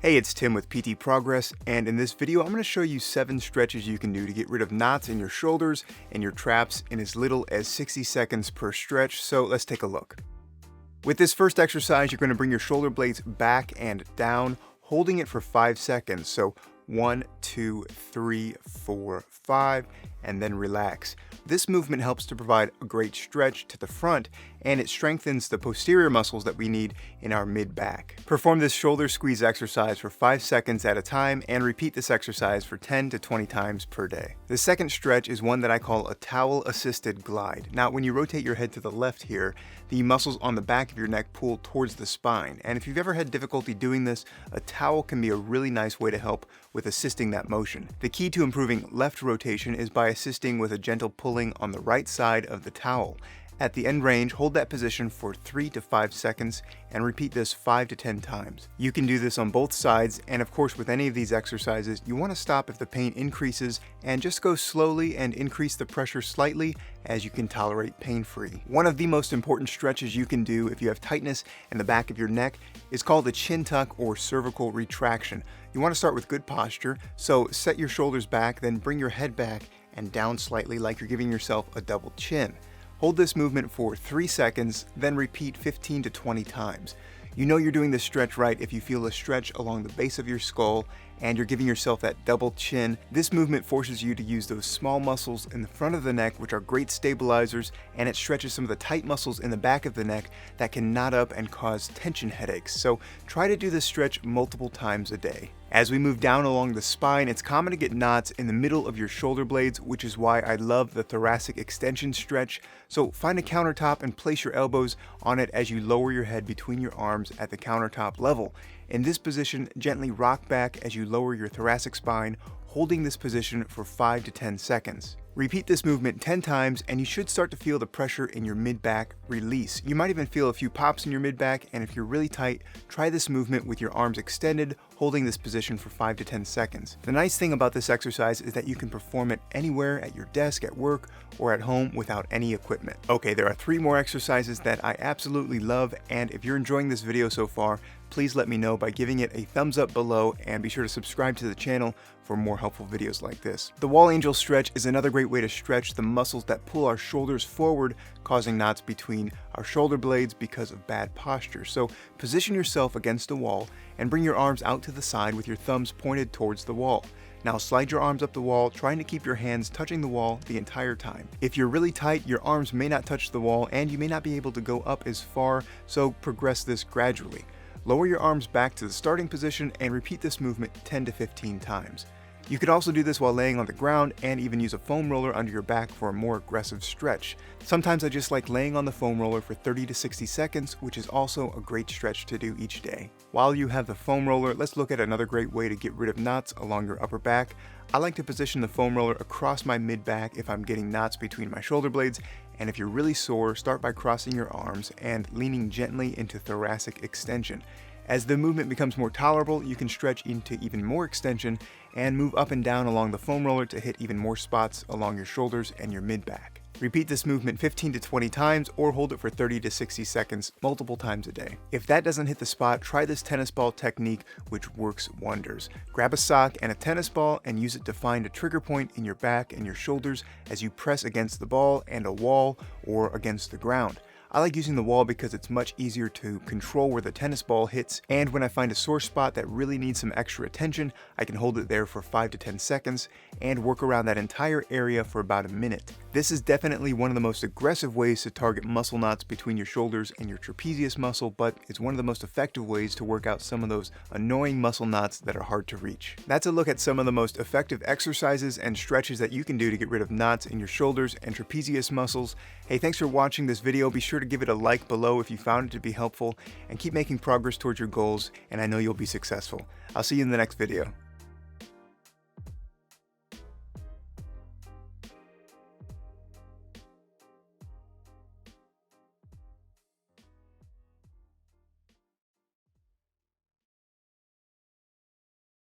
Hey, it's Tim with PT Progress, and in this video I'm going to show you 7 stretches you can do to get rid of knots in your shoulders and your traps in as little as 60 seconds per stretch, so let's take a look. With this first exercise, you're going to bring your shoulder blades back and down, holding it for 5 seconds, so 1, 2, 3, 4, 5, and then relax. This movement helps to provide a great stretch to the front, and it strengthens the posterior muscles that we need in our mid-back. Perform this shoulder squeeze exercise for 5 seconds at a time, and repeat this exercise for 10 to 20 times per day. The second stretch is one that I call a towel-assisted glide. Now, when you rotate your head to the left here, the muscles on the back of your neck pull towards the spine, and if you've ever had difficulty doing this, a towel can be a really nice way to help with assisting that motion. The key to improving left rotation is by assisting with a gentle pulling on the right side of the towel. At the end range, hold that position for 3 to 5 seconds and repeat this 5 to 10 times. You can do this on both sides, and of course with any of these exercises, you want to stop if the pain increases and just go slowly and increase the pressure slightly as you can tolerate pain-free. One of the most important stretches you can do if you have tightness in the back of your neck is called the chin tuck or cervical retraction. You want to start with good posture, so set your shoulders back, then bring your head back and down slightly like you're giving yourself a double chin. Hold this movement for 3 seconds, then repeat 15 to 20 times. You know you're doing this stretch right if you feel a stretch along the base of your skull and you're giving yourself that double chin. This movement forces you to use those small muscles in the front of the neck, which are great stabilizers, and it stretches some of the tight muscles in the back of the neck that can knot up and cause tension headaches. So try to do this stretch multiple times a day. As we move down along the spine, it's common to get knots in the middle of your shoulder blades, which is why I love the Thoracic Extension stretch. So find a countertop and place your elbows on it as you lower your head between your arms at the countertop level. In this position, gently rock back as you lower your thoracic spine, holding this position for 5 to 10 seconds. Repeat this movement 10 times and you should start to feel the pressure in your mid-back release. You might even feel a few pops in your mid-back, and if you're really tight, try this movement with your arms extended, holding this position for 5 to 10 seconds. The nice thing about this exercise is that you can perform it anywhere at your desk, at work, or at home without any equipment. Okay, there are 3 more exercises that I absolutely love, and if you're enjoying this video so far, please let me know by giving it a thumbs up below, and be sure to subscribe to the channel for more helpful videos like this. The wall angel stretch is another great way to stretch the muscles that pull our shoulders forward, causing knots between our shoulder blades because of bad posture. So position yourself against a wall and bring your arms out to the side with your thumbs pointed towards the wall. Now slide your arms up the wall, trying to keep your hands touching the wall the entire time. If you're really tight, your arms may not touch the wall and you may not be able to go up as far, so progress this gradually. Lower your arms back to the starting position and repeat this movement 10 to 15 times. You could also do this while laying on the ground and even use a foam roller under your back for a more aggressive stretch. Sometimes I just like laying on the foam roller for 30 to 60 seconds, which is also a great stretch to do each day. While you have the foam roller, let's look at another great way to get rid of knots along your upper back. I like to position the foam roller across my mid-back if I'm getting knots between my shoulder blades, and if you're really sore, start by crossing your arms and leaning gently into thoracic extension. As the movement becomes more tolerable, you can stretch into even more extension and move up and down along the foam roller to hit even more spots along your shoulders and your mid-back. Repeat this movement 15 to 20 times or hold it for 30 to 60 seconds multiple times a day. If that doesn't hit the spot, try this tennis ball technique, which works wonders. Grab a sock and a tennis ball and use it to find a trigger point in your back and your shoulders as you press against the ball and a wall or against the ground. I like using the wall because it's much easier to control where the tennis ball hits, and when I find a sore spot that really needs some extra attention, I can hold it there for 5 to 10 seconds and work around that entire area for about a minute. This is definitely one of the most aggressive ways to target muscle knots between your shoulders and your trapezius muscle, but it's one of the most effective ways to work out some of those annoying muscle knots that are hard to reach. That's a look at some of the most effective exercises and stretches that you can do to get rid of knots in your shoulders and trapezius muscles. Hey, thanks for watching this video. Be sure to give it a like below if you found it to be helpful, and keep making progress towards your goals, and I know you'll be successful. I'll see you in the next video.